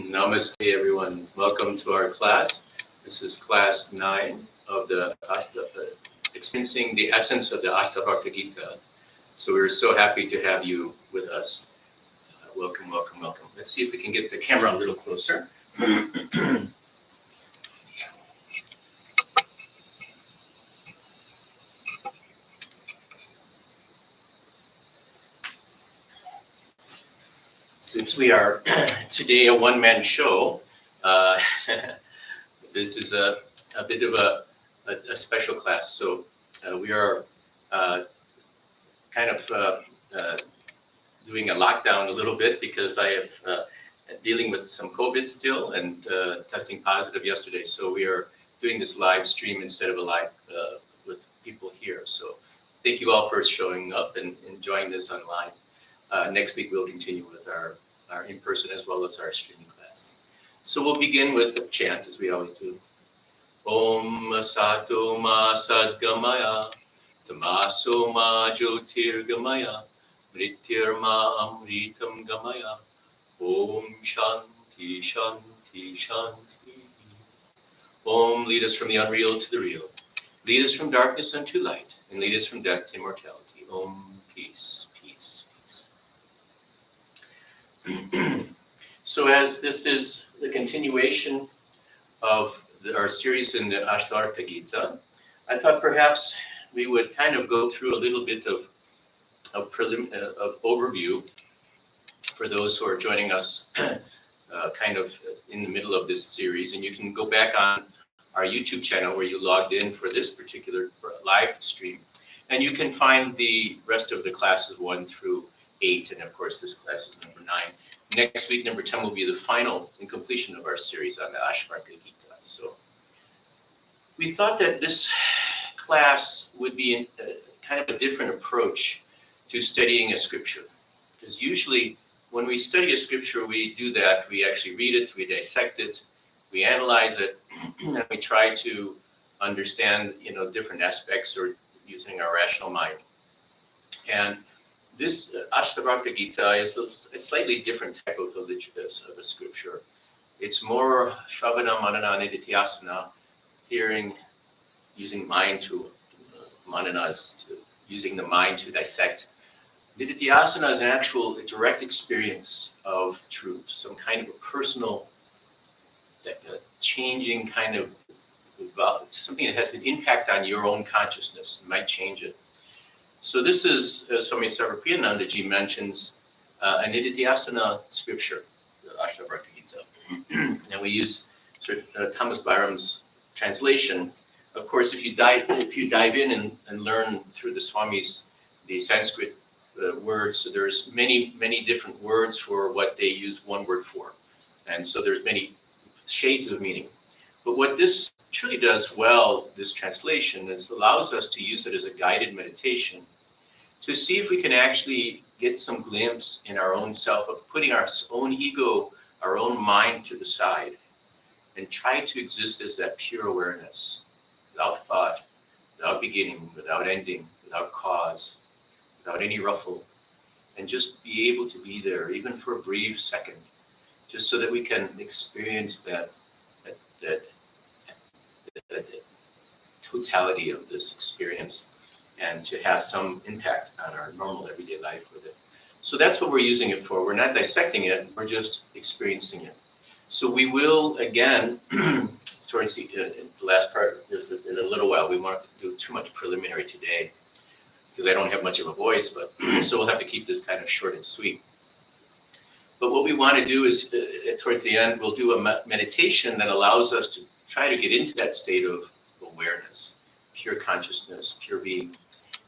Namaste, everyone. Welcome to our class. This is class 9 of the experiencing the essence of the Ashtavakra Gita. So we're so happy to have you with us. Welcome, welcome, welcome. Let's see if we can get the camera a little closer. Since we are today a one-man show, this is a bit of a special class. So we are kind of doing a lockdown a little bit because I have dealing with some COVID still and testing positive yesterday. So we are doing this live stream instead of a live with people here. So thank you all for showing up and enjoying this online. Next week, we'll continue with our in-person as well as our streaming class. So we'll begin with a chant, as we always do. Om Sato Ma Sadgamaya, Tamaso Ma Jyotirgamaya, Mrityarma Amritam Gamaya, Om Shanti Shanti Shanti. Om, lead us from the unreal to the real. Lead us from darkness unto light, and lead us from death to immortality. Om, peace. So as this is the continuation of our series in the Ashtavakra Gita, I thought perhaps we would kind of go through a little bit of overview for those who are joining us kind of in the middle of this series. And you can go back on our YouTube channel where you logged in for this particular live stream. And you can find the rest of the classes 1 through 8. And of course, this class is number 9. Next week, number 10 will be the final and completion of our series on the Ashtavakra Gita. So we thought that this class would be kind of a different approach to studying a scripture. Because usually when we study a scripture, we do that. We actually read it, we dissect it, we analyze it, and we try to understand, different aspects or using our rational mind. And this Ashtavakra Gita is a slightly different type of a scripture. It's more Shravana, Manana, Nididhyasana, hearing, using mind to, Manana is using the mind to dissect. Nididhyasana is an actual direct experience of truth, some kind of a personal, changing kind of, something that has an impact on your own consciousness, it might change it. So this is, as Swami Sarvapriyanandaji mentions, a Nididhyasana scripture, the Ashtavakra Gita. And we use Thomas Byram's translation. Of course, if you dive in and learn through the Swamis, the Sanskrit words, so there's many different words for what they use one word for. And so there's many shades of meaning. But what this truly does well, this translation, is allows us to use it as a guided meditation to see if we can actually get some glimpse in our own self of putting our own ego, our own mind to the side and try to exist as that pure awareness, without thought, without beginning, without ending, without cause, without any ruffle, and just be able to be there, even for a brief second, just so that we can experience that totality of this experience and to have some impact on our normal everyday life with it. So that's what we're using it for. We're not dissecting it, we're just experiencing it. So we will, again, towards the last part, is in a little while, we won't do too much preliminary today because I don't have much of a voice, but so we'll have to keep this kind of short and sweet. But what we want to do is, towards the end, we'll do a meditation that allows us to try to get into that state of awareness, pure consciousness, pure being,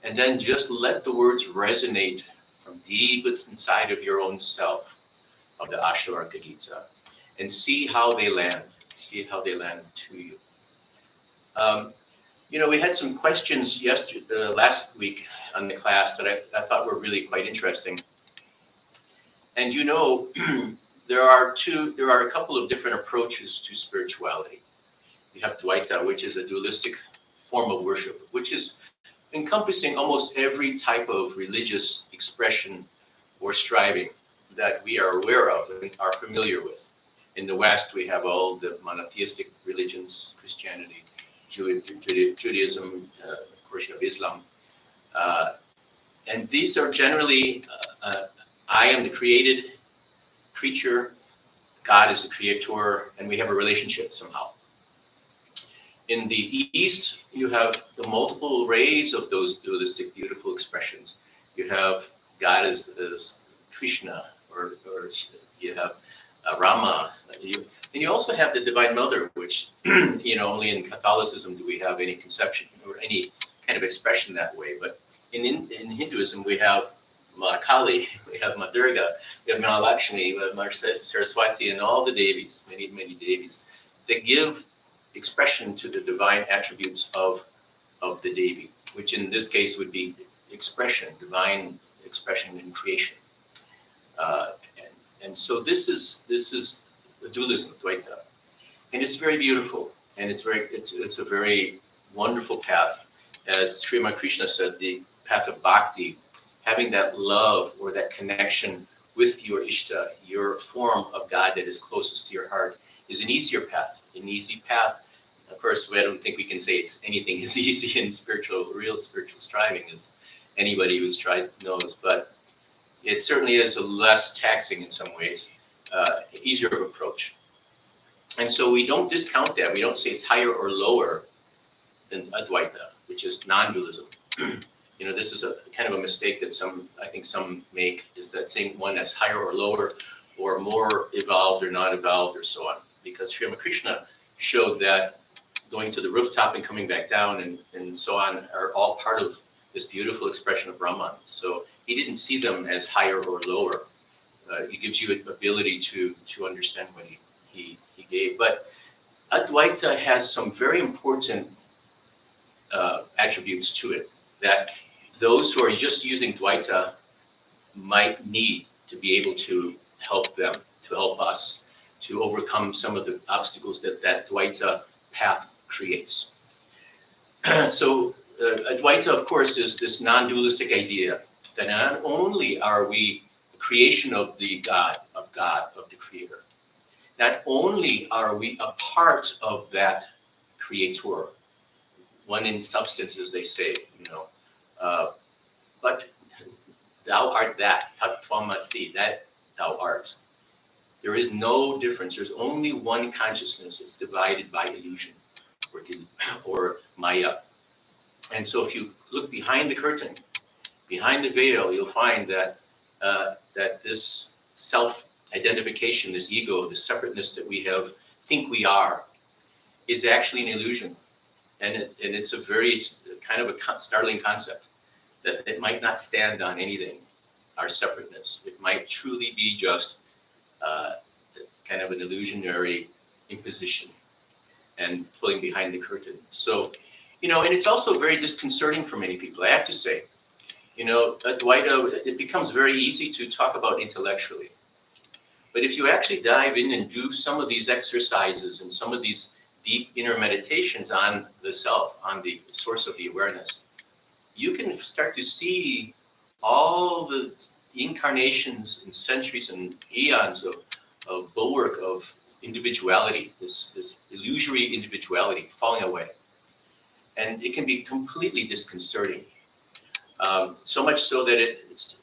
and then just let the words resonate from deep inside of your own self of the Ashtavakra Gita, and see how they land. See how they land to you. We had some questions last week on the class that I thought were really quite interesting. And there are a couple of different approaches to spirituality. You have Dvaita, which is a dualistic form of worship, which is encompassing almost every type of religious expression or striving that we are aware of and are familiar with. In the West, we have all the monotheistic religions, Christianity, Judaism, of course you have Islam. And these are generally, I am the created creature, God is the creator, and we have a relationship somehow. In the East, you have the multiple rays of those dualistic, beautiful expressions. You have God as Krishna, or you have Rama. And you also have the Divine Mother, which, only in Catholicism do we have any conception or any kind of expression that way. But in Hinduism, we have Ma Kali, we have Ma Durga, we have Ma Lakshmi, we have Ma Saraswati, and all the Devis, many, many Devis, that give expression to the divine attributes of the Devi, which in this case would be expression, divine expression in creation. And so this is the dualism, Dvaita, and it's very beautiful, and it's a very wonderful path. As Sri Ramakrishna said, the path of bhakti, having that love or that connection with your Ishta, your form of God that is closest to your heart, is an easier path, an easy path. Of course, I don't think we can say anything is easy in real spiritual striving, as anybody who's tried knows, but it certainly is a less taxing in some ways, easier of approach. And so we don't discount that. We don't say it's higher or lower than Advaita, which is non-dualism. This is a kind of a mistake that I think some make, is that saying one that's higher or lower, or more evolved or not evolved, or so on. Because Sri Ramakrishna showed that going to the rooftop and coming back down and so on are all part of this beautiful expression of Brahman. So he didn't see them as higher or lower. It gives you an ability to understand what he gave. But Advaita has some very important attributes to it that those who are just using Dvaita might need to be able to help them, to help us, to overcome some of the obstacles that Dvaita path creates. So Advaita, of course, is this non-dualistic idea that not only are we the creation of the God, of the Creator, not only are we a part of that Creator, one in substance, as they say, but thou art that, tat tvamasi, that thou art. There is no difference. There's only one consciousness. It's divided by illusion or Maya. And so if you look behind the curtain, behind the veil, you'll find that that this self-identification, this ego, this separateness that we think we are, is actually an illusion. And it's a very kind of a startling concept, that it might not stand on anything, our separateness. It might truly be just kind of an illusionary imposition and pulling behind the curtain. So, and it's also very disconcerting for many people, I have to say. Advaita, it becomes very easy to talk about intellectually. But if you actually dive in and do some of these exercises and some of these deep inner meditations on the self, on the source of the awareness, you can start to see all the incarnations and centuries and eons of bulwark of individuality, this illusory individuality falling away. And it can be completely disconcerting. So much so that it's,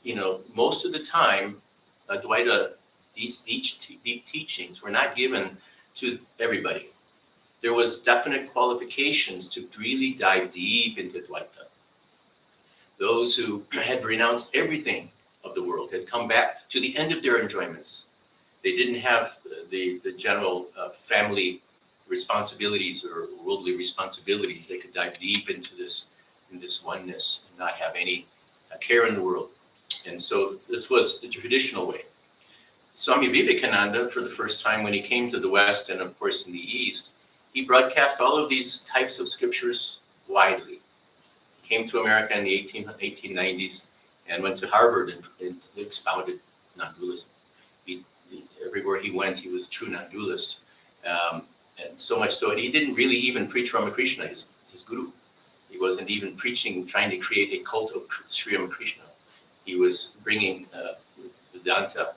most of the time, Advaita, these deep teachings were not given to everybody. There was definite qualifications to really dive deep into Dvaita. Those who had renounced everything of the world had come back to the end of their enjoyments. They didn't have the general family responsibilities or worldly responsibilities. They could dive deep into this oneness and not have any care in the world. And so this was the traditional way. Swami Vivekananda, for the first time when he came to the West and of course in the East, he broadcast all of these types of scriptures widely. He came to America in the 1890s and went to Harvard and expounded non-dualism. Everywhere he went, he was a true non-dualist. And so much so, he didn't really even preach Ramakrishna, his guru. He wasn't even preaching, trying to create a cult of Sri Ramakrishna. He was bringing Vedanta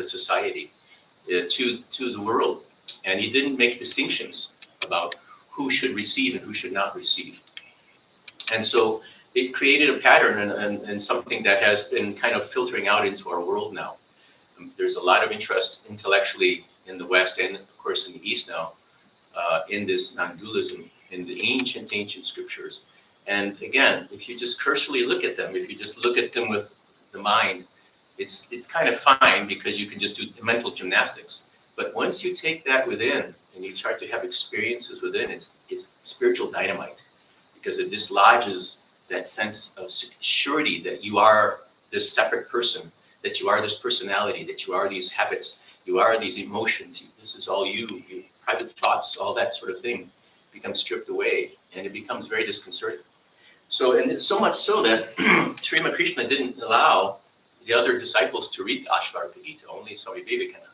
society to the world, and he didn't make distinctions about who should receive and who should not receive. And so it created a pattern and something that has been kind of filtering out into our world now. There's a lot of interest intellectually in the West and, of course, in the East now, in this non-dualism, in the ancient scriptures. And again, if you just cursorily look at them, if you just look at them with the mind, it's kind of fine because you can just do mental gymnastics. But once you take that within and you start to have experiences within it, it's spiritual dynamite, because it dislodges that sense of surety that you are this separate person, that you are this personality, that you are these habits, you are these emotions, this is all you, private thoughts, all that sort of thing becomes stripped away, and it becomes very disconcerting. So, and it's so much so that Sri Ramakrishna didn't allow the other disciples to read the Ashtavakra Gita, only Swami Vivekananda.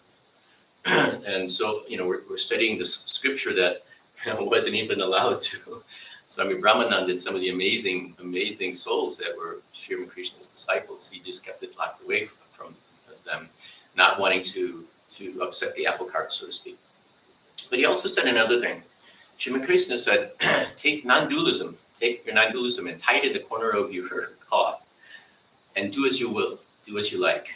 And so, we're studying this scripture that wasn't even allowed to. Swami Brahmananda and some of the amazing, amazing souls that were Sri Ramakrishna's disciples, he just kept it locked away from them, not wanting to upset the apple cart, so to speak. But he also said another thing. Sri Ramakrishna said, take your non-dualism and tie it in the corner of your cloth and do as you will, do as you like.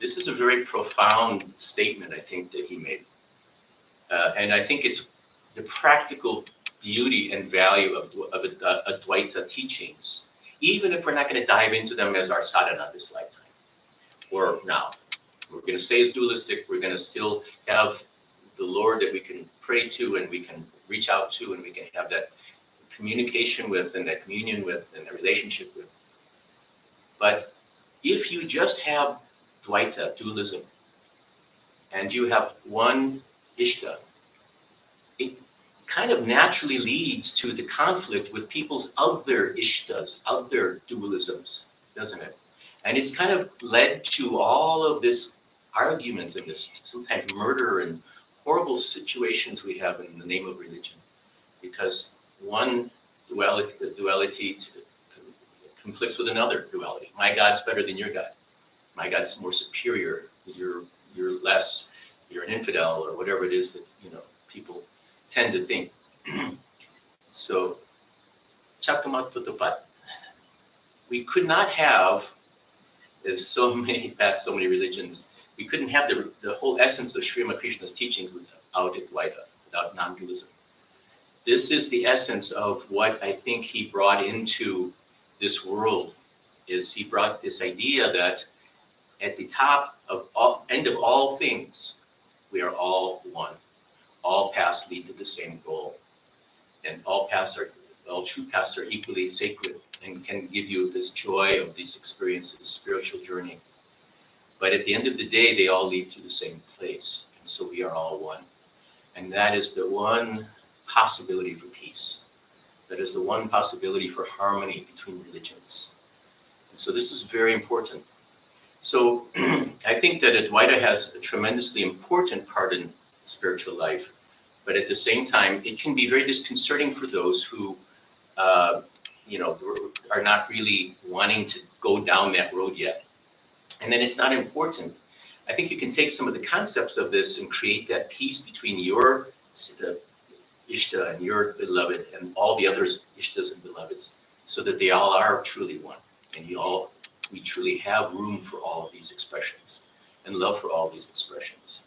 This is a very profound statement, I think, that he made. And I think it's the practical beauty and value of Advaita teachings, even if we're not going to dive into them as our sadhana this lifetime or now. We're going to stay as dualistic. We're going to still have the Lord that we can pray to and we can reach out to and we can have that communication with and that communion with and that relationship with. But if you just have Dvaita, dualism, and you have one Ishta, it kind of naturally leads to the conflict with people's other Ishtas, other dualisms, doesn't it? And it's kind of led to all of this argument and this sometimes murder and horrible situations we have in the name of religion, because one duality conflicts with another duality. My God's better than your God. My God's more superior. You're less. You're an infidel, or whatever it is that people tend to think. So, Chakamat Tutupat. We could not have, there's so many religions, we couldn't have the whole essence of Sri Ramakrishna's teachings without Advaita, without non-dualism. This is the essence of what I think he brought into this world, is he brought this idea that at the end of all things, we are all one. All paths lead to the same goal. And all true paths are equally sacred and can give you this joy of these experiences, spiritual journey. But at the end of the day, they all lead to the same place. And so we are all one. And that is the one possibility for peace. That is the one possibility for harmony between religions. And so this is very important. So I think that Advaita has a tremendously important part in spiritual life. But at the same time, it can be very disconcerting for those who, are not really wanting to go down that road yet. And then it's not important. I think you can take some of the concepts of this and create that peace between your Ishta and your beloved and all the others Ishtas and beloveds, so that they all are truly one. And we truly have room for all of these expressions and love for all these expressions.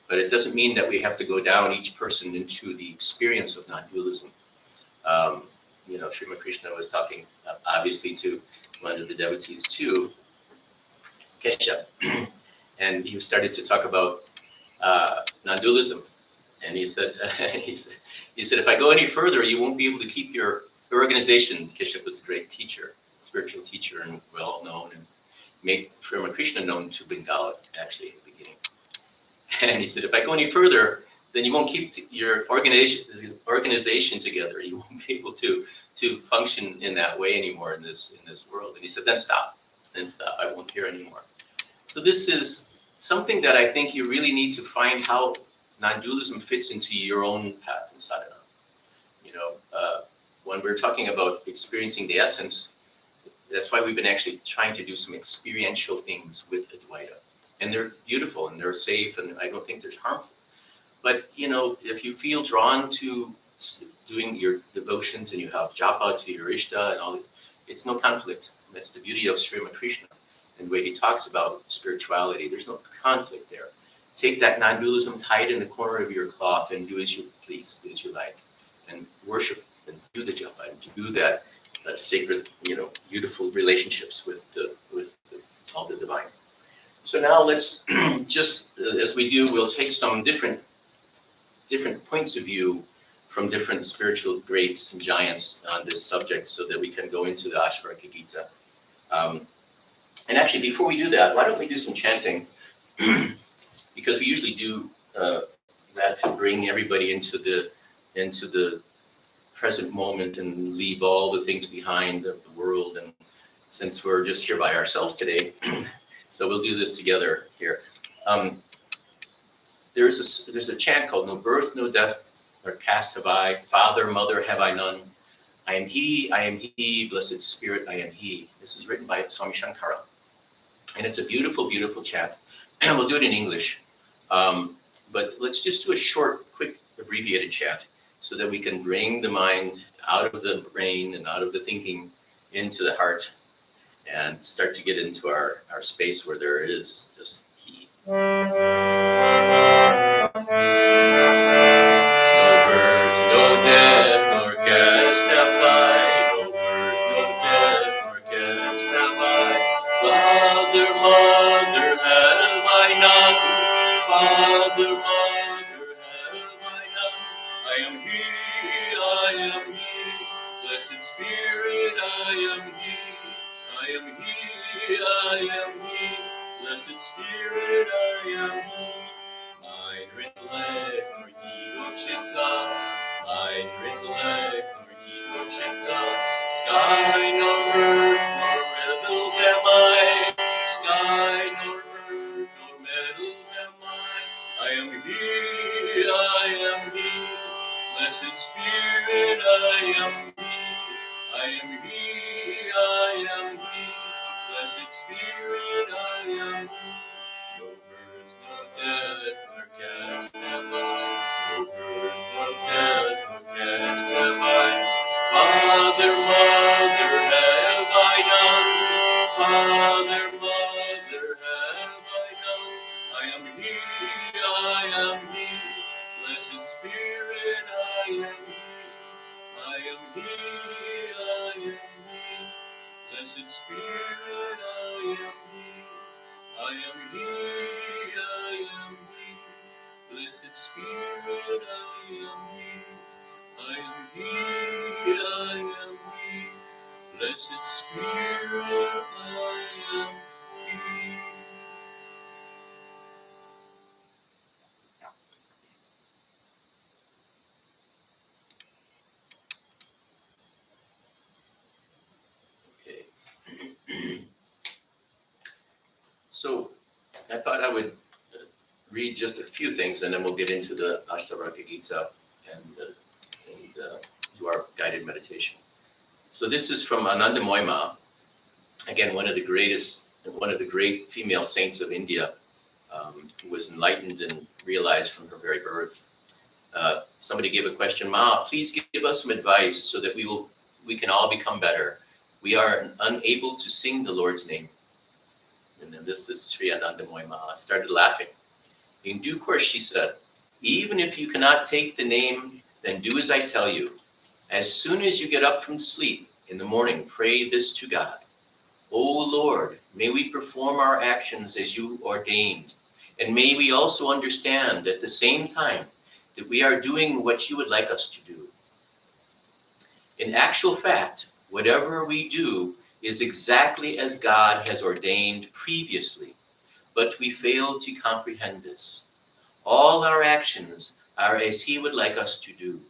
But it doesn't mean that we have to go down each person into the experience of non-dualism. Sri Ramakrishna was talking obviously to one of the devotees too, Keshav, and he started to talk about non-dualism. And he said, if I go any further, you won't be able to keep your organization. Keshav was a great teacher, spiritual teacher, and well known, and made Sri Ramakrishna known to Bengal actually in the beginning. And he said, if I go any further, then you won't keep your organization together. You won't be able to function in that way anymore in this world. And he said, then stop. I won't hear anymore. So this is something that I think you really need to find how non-dualism fits into your own path in sadhana. When we're talking about experiencing the essence, that's why we've been actually trying to do some experiential things with Advaita. and they're beautiful and they're safe, and I don't think there's harmful. But if you feel drawn to doing your devotions and you have japa to your ishta and all this, it's no conflict. That's the beauty of Sri Ramakrishna and the way he talks about spirituality. There's no conflict there. Take that non-dualism, tie it in the corner of your cloth, and do as you please, do as you like, and worship and do the japa and do that sacred, beautiful relationships with all the divine. So now let's just, as we do, we'll take some different points of view from different spiritual greats and giants on this subject, so that we can go into the Ashtavakra Gita. And actually, before we do that, why don't we do some chanting? Because we usually do that to bring everybody into the present moment and leave all the things behind of the world. And since we're just here by ourselves today, so we'll do this together here. There's a chant called "No birth, no death, nor caste have I. Father, mother have I none. I am he, blessed spirit, I am he." This is written by Swami Shankara. And it's a beautiful, beautiful chant. And we'll do it in English. But let's just do a short, quick, abbreviated chant so that we can bring the mind out of the brain and out of the thinking into the heart and start to get into our space where there is just he. No birth, no death, nor caste have I. No birth, no death, nor caste have I. Father, mother have I none. Father, mother have I none. I am he, I am he. Blessed Spirit, I am he. I am he, I am he. Blessed Spirit, I am he. Mein Rittlek, nor ego chitta. Mein Rittlek, nor ego chitta. Sky nor earth, nor metals am I. Sky nor earth, nor metals am I. I am he, I am he. Blessed Spirit, I am he. I am he, I am he. Blessed Spirit, I am he. No birth, no death, nor caste have I. No birth, no death, nor caste have I. Father, mother have I none. Father, mother have I none. I am he, I am he. Blessed Spirit, I am he. I am he, I am he. Blessed Spirit, I am he. I am he, I am he. Blessed Spirit, I am he. I am he, I am he. Blessed Spirit, I am he. Okay. So I thought I would read just a few things, and then we'll get into the Ashtavakra Gita and do our guided meditation. So this is from Anandamoyi Ma, again one of the great female saints of India, who was enlightened and realized from her very birth. Somebody gave a question, "Ma, please give us some advice so that we can all become better. We are unable to sing the Lord's name." And then this is Sri Anandamoyi Ma started laughing. "In due course," she said, "even if you cannot take the name, then do as I tell you. As soon as you get up from sleep in the morning, pray this to God. O Lord, may we perform our actions as you ordained, and may we also understand at the same time that we are doing what you would like us to do. In actual fact, whatever we do is exactly as God has ordained previously, but we fail to comprehend this. All our actions are as he would like us to do.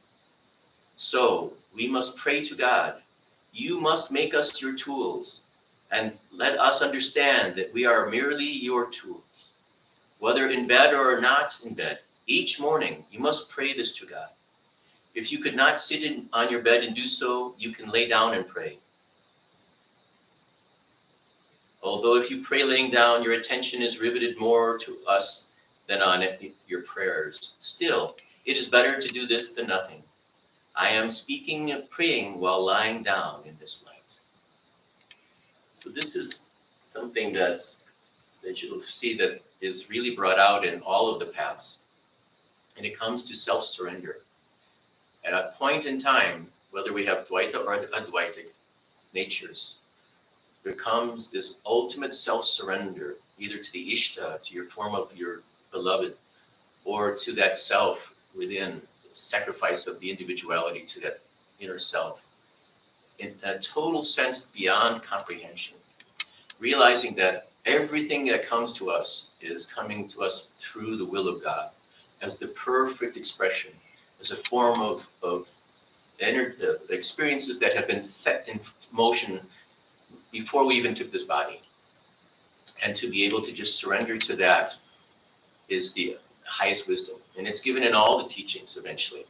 So we must pray to God. You must make us your tools, and let us understand that we are merely your tools. Whether in bed or not in bed, each morning you must pray this to God. If you could not sit on your bed and do so, you can lay down and pray. Although if you pray laying down, your attention is riveted more to us than on your prayers. Still, it is better to do this than nothing. I am speaking of praying while lying down in this light. So this is something that you'll see that is really brought out in all of the paths. And it comes to self-surrender. At a point in time, whether we have Dvaita or Advaita natures, there comes this ultimate self-surrender, either to the Ishta, to your form of your beloved, or to that self within, the sacrifice of the individuality to that inner self, in a total sense beyond comprehension. Realizing that everything that comes to us is coming to us through the will of God, as the perfect expression, as a form of experiences that have been set in motion before we even took this body. And to be able to just surrender to that is the highest wisdom. And it's given in all the teachings eventually.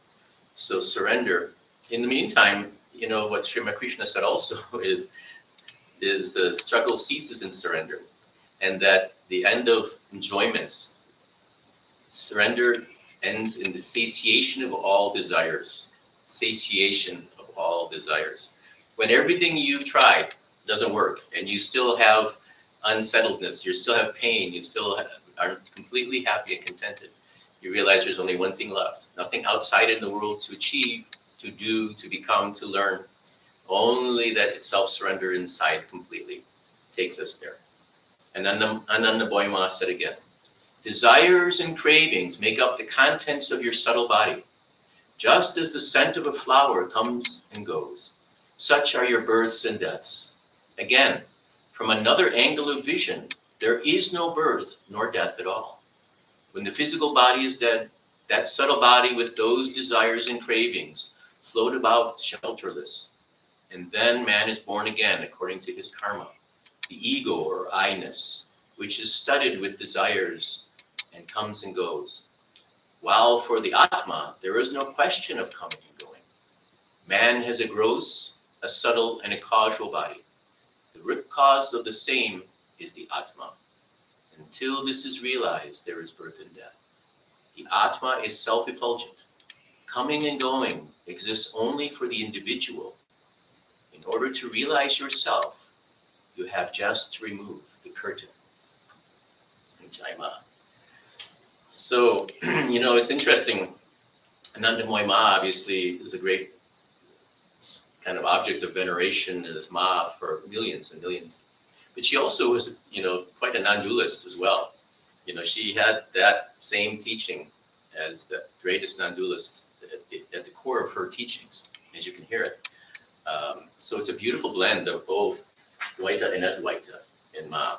So surrender. In the meantime, what Sri Krishna said also is the struggle ceases in surrender. And that the end of enjoyments, surrender ends in the satiation of all desires. Satiation of all desires. When everything you've tried doesn't work and you still have unsettledness, you still have pain, you still aren't completely happy and contented, you realize there's only one thing left. Nothing outside in the world to achieve, to do, to become, to learn. Only that self-surrender inside completely takes us there. And Ananda Boima said again, desires and cravings make up the contents of your subtle body. Just as the scent of a flower comes and goes, such are your births and deaths. Again, from another angle of vision, there is no birth nor death at all. When the physical body is dead, that subtle body with those desires and cravings float about shelterless. And then man is born again according to his karma, the ego or I-ness, which is studded with desires and comes and goes. While for the Atma, there is no question of coming and going. Man has a gross, a subtle, and a causal body. The root cause of the same is the Atma. Until this is realized, there is birth and death. The Atma is self-effulgent. Coming and going exists only for the individual. In order to realize yourself, you have just to remove the curtain. So, it's interesting. Anandamoy Ma obviously is a great kind of object of veneration in this Ma for millions and millions. But she also was, quite a non-dualist as well. She had that same teaching as the greatest non-dualist at the core of her teachings, as you can hear it. So it's a beautiful blend of both Dvaita and Advaita in Ma.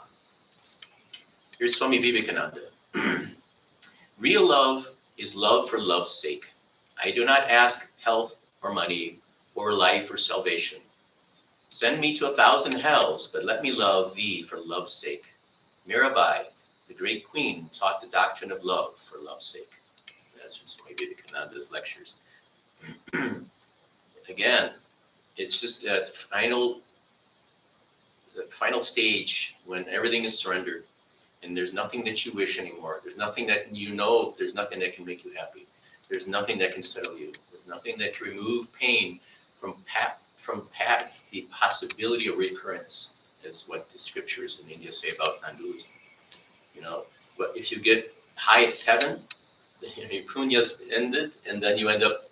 Here's Swami Vivekananda. Real love is love for love's sake. I do not ask health or money or life or salvation. Send me to 1,000 hells, but let me love thee for love's sake. Mirabai, the great queen, taught the doctrine of love for love's sake. That's from Swami Vivekananda's lectures. Again, it's just that the final stage when everything is surrendered and there's nothing that you wish anymore. There's nothing that there's nothing that can make you happy. There's nothing that can settle you. There's nothing that can remove pain from past the possibility of recurrence, is what the scriptures in India say about non-dualism. But if you get highest heaven, your punya's ended, and then you end up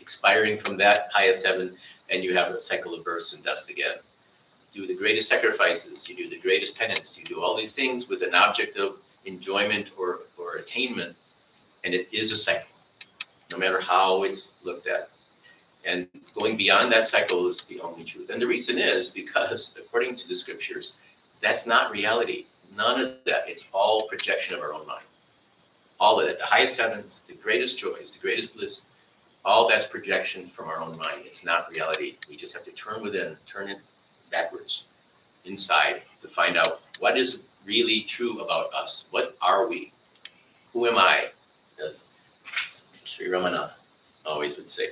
expiring from that highest heaven, and you have a cycle of births and deaths again. Do the greatest sacrifices, you do the greatest penance, you do all these things with an object of enjoyment or attainment, and it is a cycle, no matter how it's looked at. And going beyond that cycle is the only truth. And the reason is because, according to the scriptures, that's not reality. None of that. It's all projection of our own mind. All of that, the highest heavens, the greatest joys, the greatest bliss, all that's projection from our own mind. It's not reality. We just have to turn within, turn it backwards, inside, to find out what is really true about us. What are we? Who am I? As Sri Ramana always would say.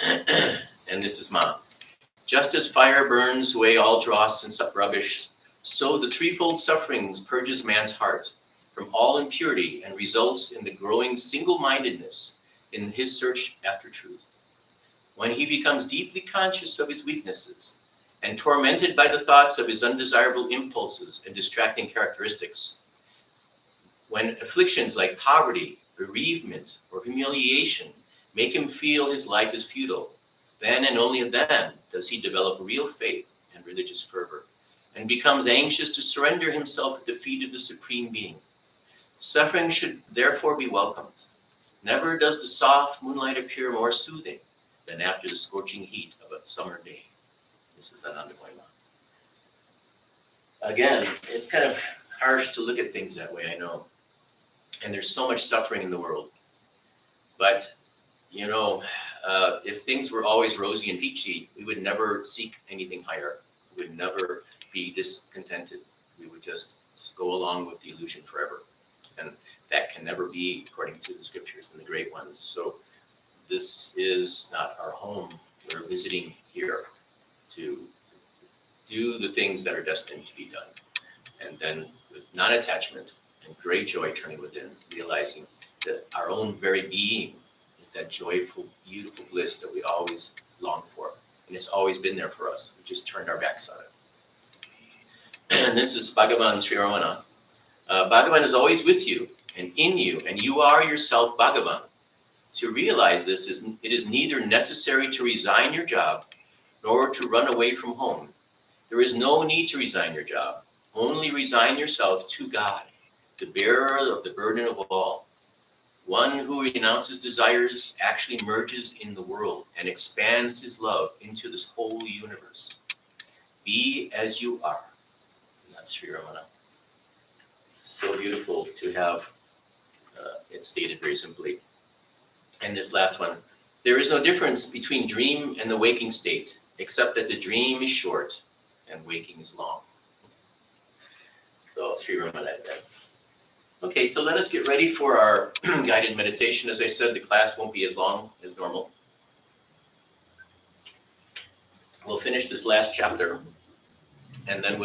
And this is Ma. Just as fire burns away all dross and rubbish, so the threefold sufferings purges man's heart from all impurity and results in the growing single-mindedness in his search after truth. When he becomes deeply conscious of his weaknesses and tormented by the thoughts of his undesirable impulses and distracting characteristics, when afflictions like poverty, bereavement, or humiliation make him feel his life is futile, then and only then does he develop real faith and religious fervor, and becomes anxious to surrender himself at the feet of the Supreme Being. Suffering should therefore be welcomed. Never does the soft moonlight appear more soothing than after the scorching heat of a summer day. This is Ananda Moima. Again, it's kind of harsh to look at things that way, I know. And there's so much suffering in the world. But, you know, if things were always rosy and peachy, we would never seek anything higher. We would never be discontented. We would just go along with the illusion forever. And that can never be according to the scriptures and the great ones. So this is not our home. We're visiting here to do the things that are destined to be done. And then with non-attachment and great joy turning within, realizing that our own very being is that joyful, beautiful bliss that we always long for. And it's always been there for us. We just turned our backs on it. And this is Bhagavan Sri Ramana. Bhagavan is always with you and in you, and you are yourself Bhagavan. To realize this, it is neither necessary to resign your job nor to run away from home. There is no need to resign your job. Only resign yourself to God, the bearer of the burden of all. One who renounces desires actually merges in the world and expands his love into this whole universe. Be as you are. And that's Sri Ramana. So beautiful to have it stated very simply. And this last one, there is no difference between dream and the waking state, except that the dream is short and waking is long. So Sri Ramana. Okay, so let us get ready for our guided meditation. As I said, the class won't be as long as normal. We'll finish this last chapter, and then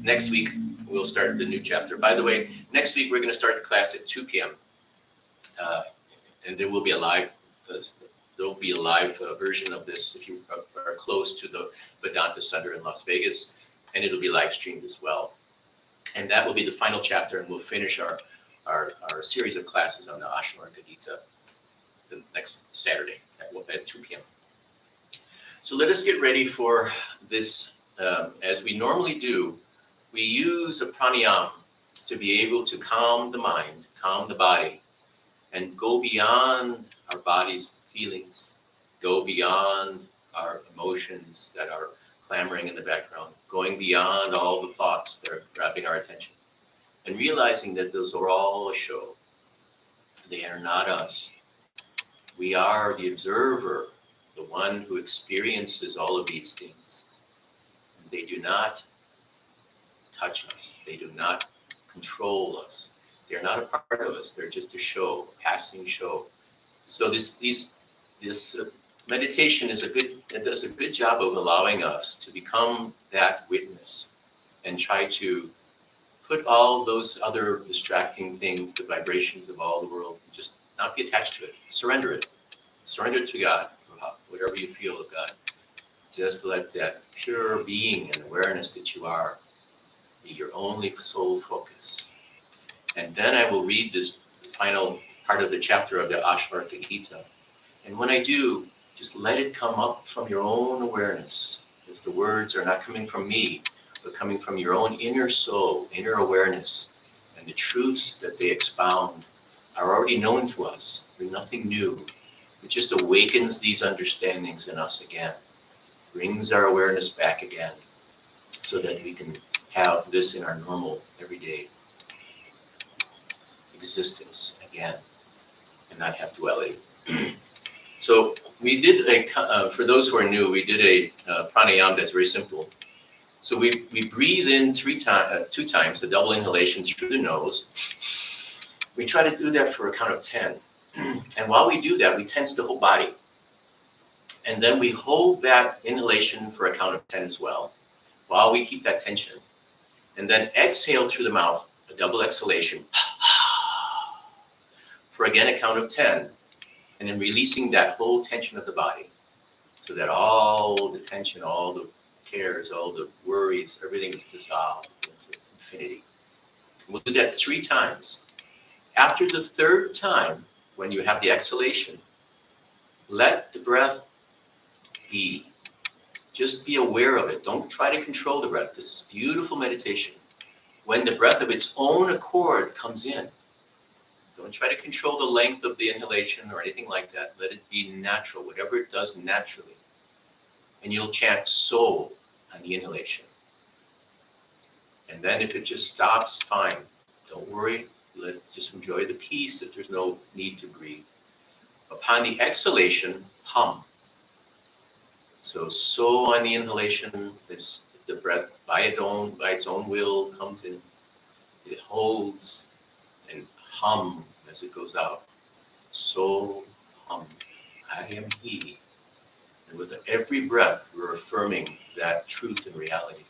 next week, we'll start the new chapter. By the way, next week, we're going to start the class at 2 p.m. And there will be a live version of this if you are close to the Vedanta Center in Las Vegas, and it'll be live streamed as well. And that will be the final chapter, and we'll finish our series of classes on the Ashtavakra Gita the next Saturday at 2 p.m. So let us get ready for this. As we normally do, we use a pranayama to be able to calm the mind, calm the body, and go beyond our body's feelings, go beyond our emotions that are clamoring in the background, going beyond all the thoughts that are grabbing our attention, and realizing that those are all a show. They are not us. We are the observer, the one who experiences all of these things. And they do not touch us. They do not control us. They're not a part of us. They're just a show, a passing show. So this meditation does a good job of allowing us to become that witness and try to put all those other distracting things, the vibrations of all the world, just not be attached to it. Surrender it. Surrender it to God, whatever you feel of God. Just let that pure being and awareness that you are be your only sole focus. And then I will read this final part of the chapter of the Ashtavakra Gita. And when I do, just let it come up from your own awareness, as the words are not coming from me, but coming from your own inner soul, inner awareness. And the truths that they expound are already known to us. They're nothing new. It just awakens these understandings in us again, brings our awareness back again, so that we can have this in our normal, everyday existence again, and not have duality. So we did for those who are new, we did a pranayama that's very simple. So we breathe in 2 times, a double inhalation through the nose. We try to do that for a count of 10. And while we do that, we tense the whole body. And then we hold that inhalation for a count of 10 as well, while we keep that tension. And then exhale through the mouth, a double exhalation, for again a count of 10. And then releasing that whole tension of the body, so that all the tension, all the cares, all the worries, everything is dissolved into infinity. We'll do that 3 times. After the 3rd time, when you have the exhalation, let the breath be. Just be aware of it. Don't try to control the breath. This is beautiful meditation. When the breath of its own accord comes in, don't try to control the length of the inhalation or anything like that. Let it be natural, whatever it does naturally. And you'll chant so on the inhalation. And then if it just stops, fine. Don't worry. Just enjoy the peace that there's no need to breathe. Upon the exhalation, hum. So on the inhalation, is the breath by its own will comes in. It holds and hum as it goes out. So hum, I am he. And with every breath, we're affirming that truth and reality.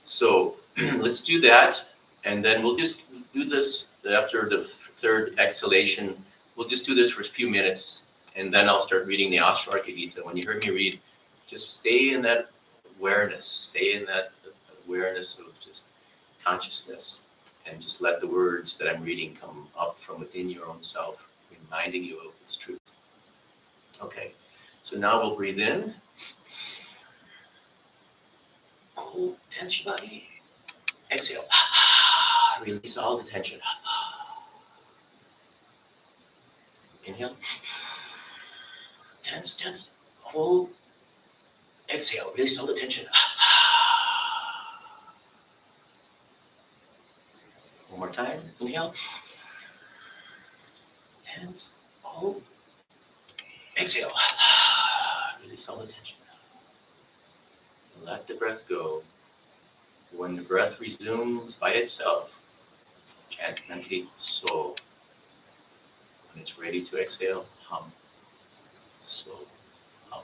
So let's do that. And then we'll just do this after the 3rd exhalation. We'll just do this for a few minutes. And then I'll start reading the Ashtavakra Gita. When you hear me read, just stay in that awareness. Stay in that awareness of just consciousness. And just let the words that I'm reading come up from within your own self, reminding you of its truth. Okay, so now we'll breathe in. Hold, tense your body. Exhale. Release all the tension. Inhale. Tense. Hold. Exhale. Release all the tension. One more time. Inhale. Tense. Hold. Exhale. Release all the tension. Let the breath go. When the breath resumes by itself, chant mentally so. When it's ready to exhale, hum. So, hum.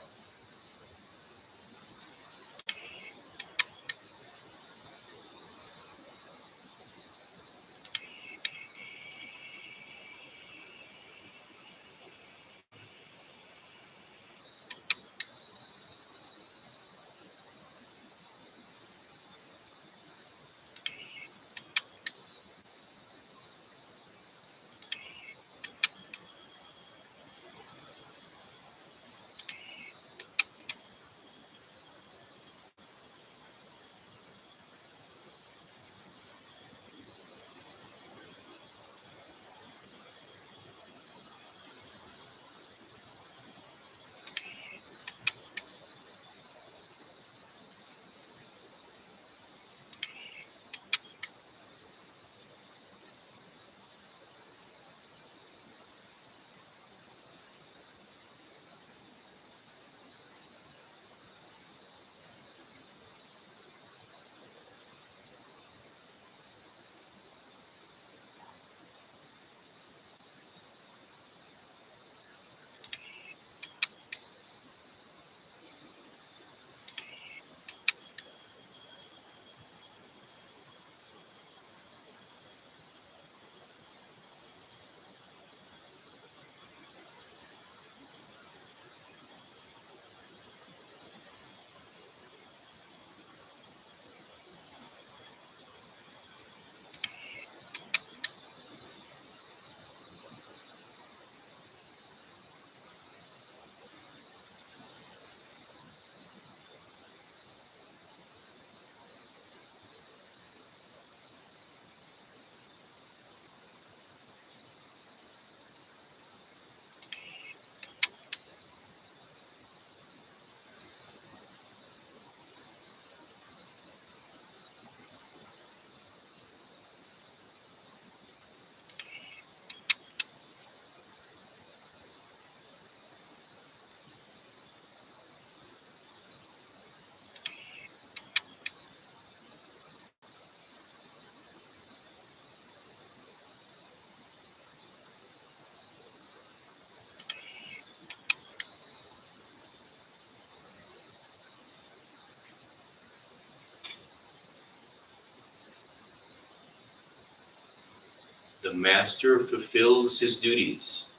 The master fulfills his duties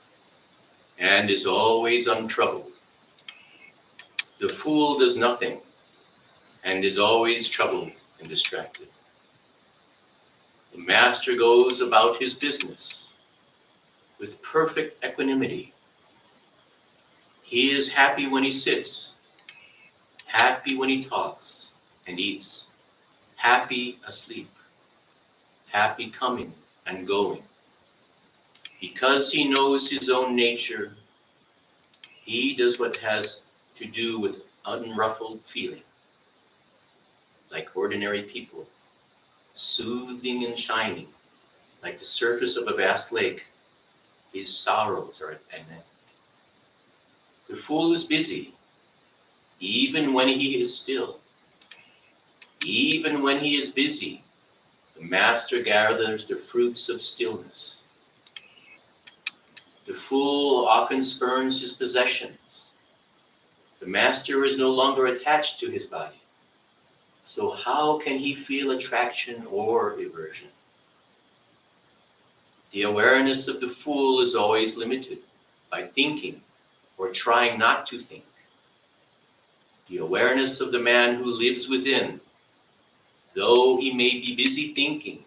and is always untroubled. The fool does nothing and is always troubled and distracted. The master goes about his business with perfect equanimity. He is happy when he sits, happy when he talks and eats, happy asleep, happy coming and going. Because he knows his own nature, he does what has to do with unruffled feeling, like ordinary people, soothing and shining, like the surface of a vast lake. His sorrows are at an end. The fool is busy, even when he is still. Even when he is busy, the master gathers the fruits of stillness. The fool often spurns his possessions. The master is no longer attached to his body. So how can he feel attraction or aversion? The awareness of the fool is always limited by thinking or trying not to think. The awareness of the man who lives within, though he may be busy thinking,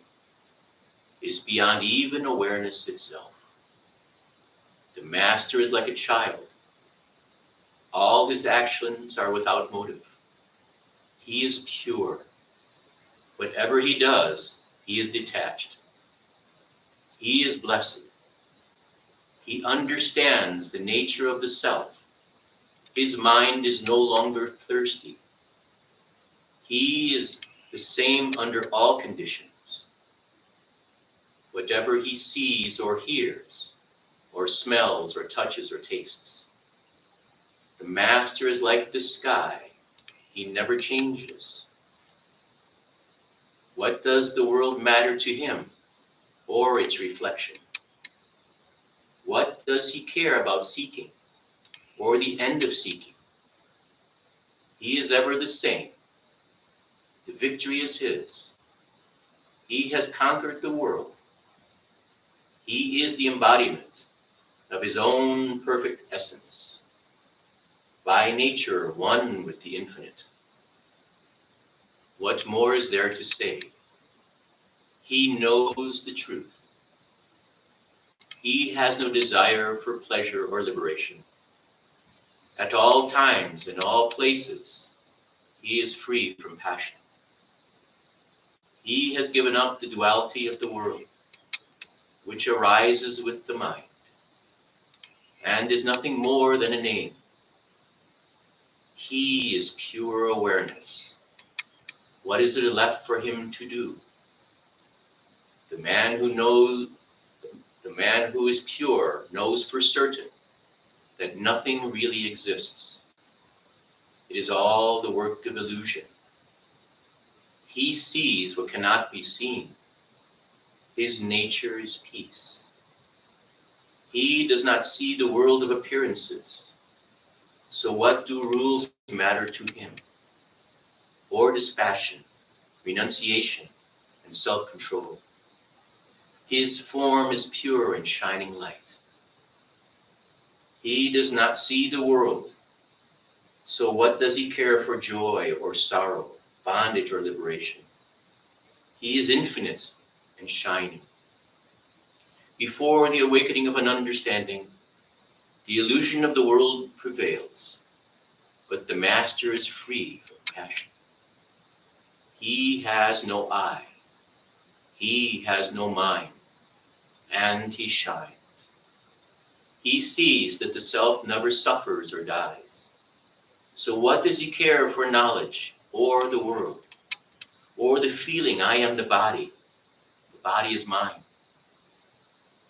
is beyond even awareness itself. The master is like a child. All his actions are without motive. He is pure. Whatever he does, he is detached. He is blessed. He understands the nature of the self. His mind is no longer thirsty. He is the same under all conditions. Whatever he sees or hears, or smells or touches or tastes. The master is like the sky. He never changes. What does the world matter to him, or its reflection? What does he care about seeking, or the end of seeking? He is ever the same. The victory is his. He has conquered the world. He is the embodiment of his own perfect essence, by nature one with the infinite. What more is there to say? He knows the truth. He has no desire for pleasure or liberation. At all times, in all places, he is free from passion. He has given up the duality of the world, which arises with the mind, and is nothing more than a name. He is pure awareness. What is there left for him to do? The man who is pure knows for certain that nothing really exists. It is all the work of illusion. He sees what cannot be seen. His nature is peace. He does not see the world of appearances. So what do rules matter to him? Or dispassion, renunciation, and self-control? His form is pure and shining light. He does not see the world. So what does he care for joy or sorrow, bondage or liberation? He is infinite and shining. Before the awakening of an understanding, the illusion of the world prevails, but the master is free from passion. He has no I. He has no mind, and he shines. He sees that the self never suffers or dies. So what does he care for knowledge or the world, or the feeling I am the body is mine?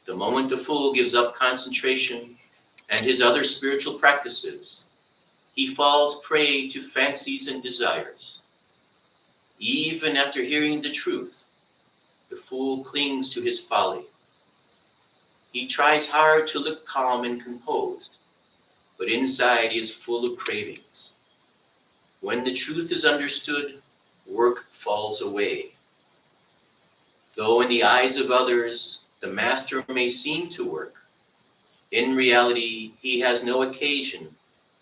The moment the fool gives up concentration and his other spiritual practices, he falls prey to fancies and desires. Even after hearing the truth, the fool clings to his folly. He tries hard to look calm and composed, but inside he is full of cravings. When the truth is understood, work falls away. Though in the eyes of others, The master may seem to work. In reality, he has no occasion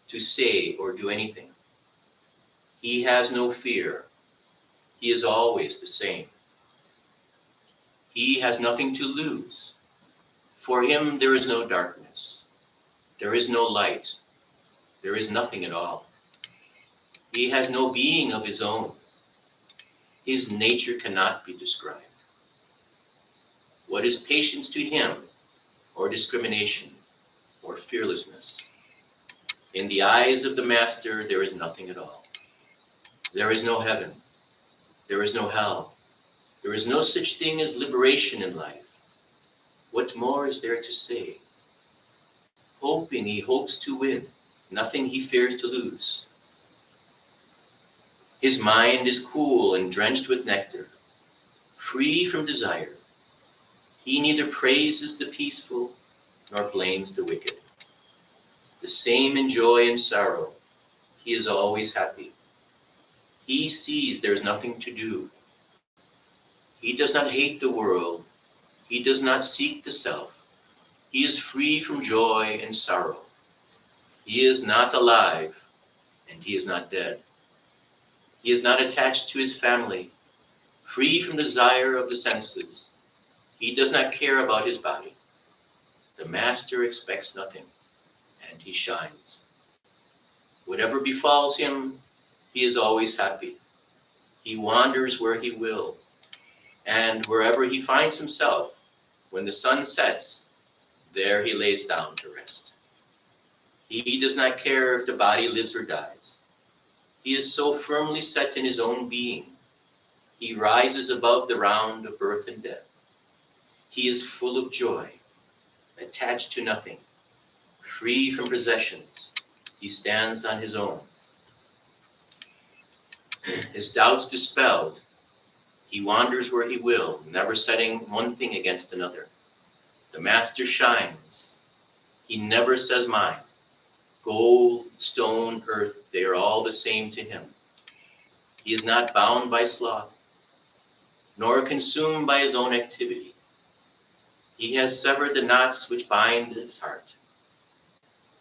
to say or do anything. He has no fear. He is always the same. He has nothing to lose. For him, there is no darkness. There is no light. There is nothing at all. He has no being of his own. His nature cannot be described. What is patience to him, or discrimination, or fearlessness? In the eyes of the master, there is nothing at all. There is no heaven. There is no hell. There is no such thing as liberation in life. What more is there to say? Hoping, he hopes to win. Nothing he fears to lose. His mind is cool and drenched with nectar, free from desire. He neither praises the peaceful nor blames the wicked. The same in joy and sorrow, he is always happy. He sees there is nothing to do. He does not hate the world. He does not seek the self. He is free from joy and sorrow. He is not alive, and he is not dead. He is not attached to his family, free from desire of the senses. He does not care about his body. The master expects nothing, and he shines. Whatever befalls him, he is always happy. He wanders where he will, and wherever he finds himself, when the sun sets, there he lays down to rest. He does not care if the body lives or dies. He is so firmly set in his own being. He rises above the round of birth and death. He is full of joy, attached to nothing, free from possessions. He stands on his own. His doubts dispelled, he wanders where he will, never setting one thing against another. The master shines. He never says mine. Gold, stone, earth, they are all the same to him. He is not bound by sloth, nor consumed by his own activity. He has severed the knots which bind his heart.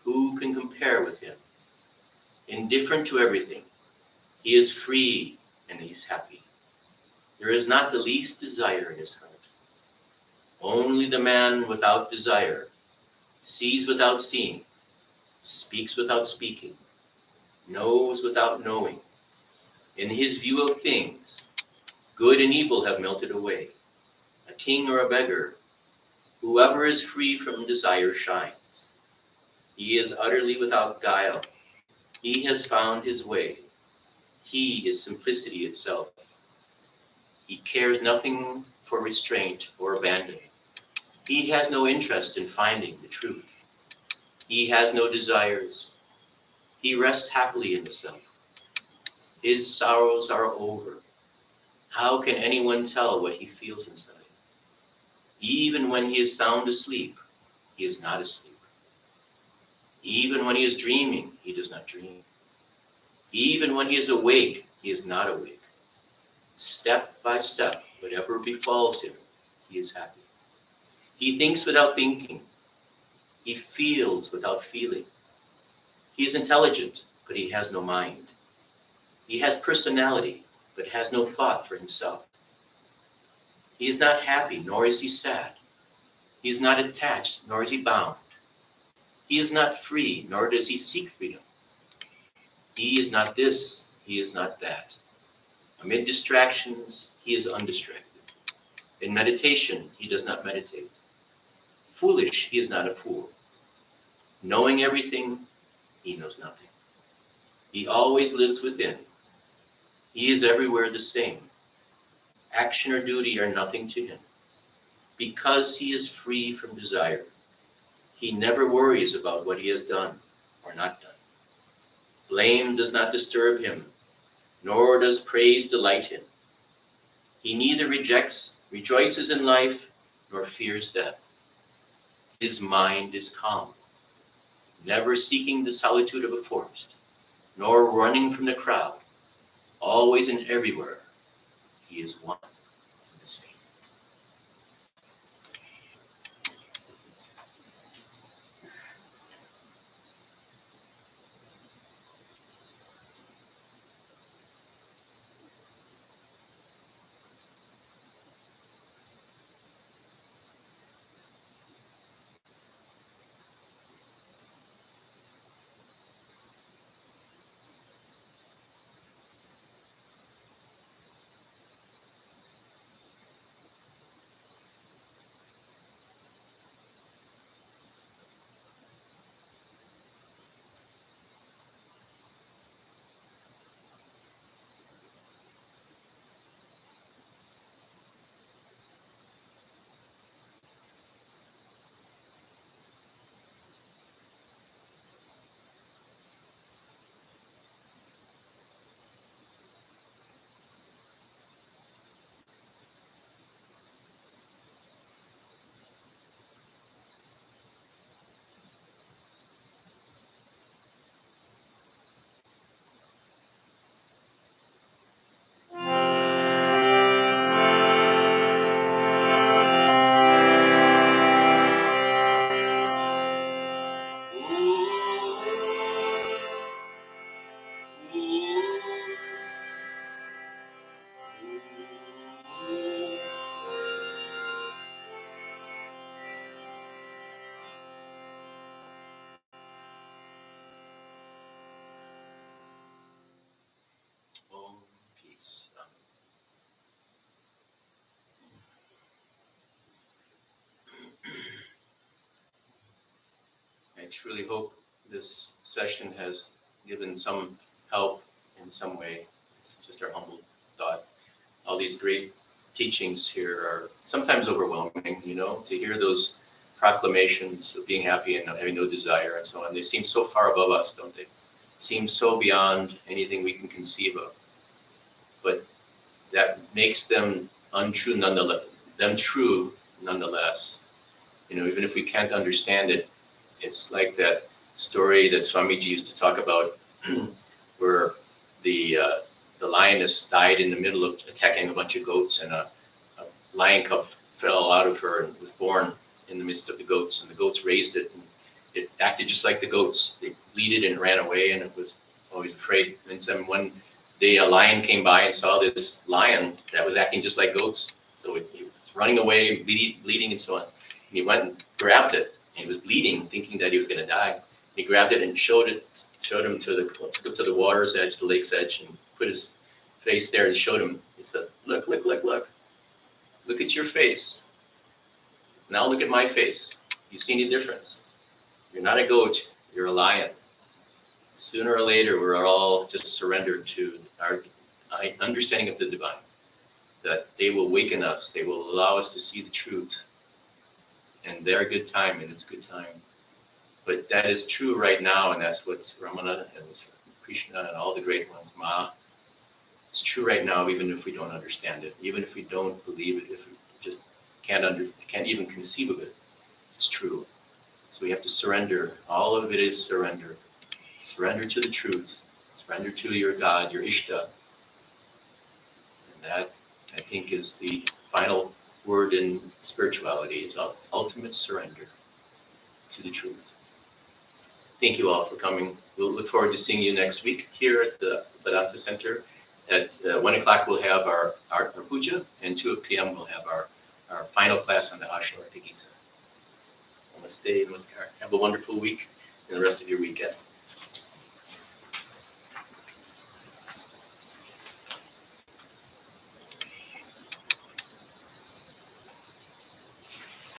Who can compare with him? Indifferent to everything, he is free and he is happy. There is not the least desire in his heart. Only the man without desire sees without seeing, speaks without speaking, knows without knowing. In his view of things, good and evil have melted away. A king or a beggar, whoever is free from desire shines. He is utterly without guile. He has found his way. He is simplicity itself. He cares nothing for restraint or abandoning. He has no interest in finding the truth. He has no desires. He rests happily in the self. His sorrows are over. How can anyone tell what he feels inside? Even when he is sound asleep, he is not asleep. Even when he is dreaming, he does not dream. Even when he is awake, he is not awake. Step by step, whatever befalls him, he is happy. He thinks without thinking. He feels without feeling. He is intelligent, but he has no mind. He has personality, but has no thought for himself. He is not happy, nor is he sad. He is not attached, nor is he bound. He is not free, nor does he seek freedom. He is not this, he is not that. Amid distractions, he is undistracted. In meditation, he does not meditate. Foolish, he is not a fool. Knowing everything, he knows nothing. He always lives within. He is everywhere the same. Action or duty are nothing to him. Because he is free from desire, he never worries about what he has done or not done. Blame does not disturb him, nor does praise delight him. He neither rejoices in life, nor fears death. His mind is calm, never seeking the solitude of a forest, nor running from the crowd. Always and everywhere, he is one and the same. truly hope this session has given some help in some way. It's just our humble thought. All these great teachings here are sometimes overwhelming, to hear those proclamations of being happy and having no desire and so on. They seem so far above us, don't they? Seem so beyond anything we can conceive of. But that makes them untrue nonetheless, true nonetheless. Even if we can't understand it, it's like that story that Swamiji used to talk about where the lioness died in the middle of attacking a bunch of goats, and a lion cub fell out of her and was born in the midst of the goats, and the goats raised it, and it acted just like the goats. They bleated and ran away, and it was always afraid. And then when the lion came by and saw this lion that was acting just like goats, so he was running away, bleeding and so on. And he went and grabbed it, and he was bleeding, thinking that he was going to die. He grabbed it and showed him took him to the water's edge, the lake's edge, and put his face there and showed him. He said, look at your face. Now look at my face. You see any difference? You're not a goat, you're a lion. Sooner or later, we're all just surrendered to our understanding of the divine, that they will waken us, they will allow us to see the truth. And they're a good time, and it's good time. But that is true right now, and that's what Ramana and Krishna and all the great ones, Ma, it's true right now, even if we don't understand it, even if we don't believe it, if we just can't even conceive of it, it's true. So we have to surrender. All of it is surrender. Surrender to the truth. Surrender to your God, your Ishta. And that, I think, is the final word in spirituality, is ultimate surrender to the truth. Thank you all for coming. We'll look forward to seeing you next week here at the Vedanta Center. At 1 o'clock, we'll have our Puja, and 2 p.m. we'll have our final class on the Ashtavakra Gita. Namaste, namaskar. Have a wonderful week and the rest of your weekend.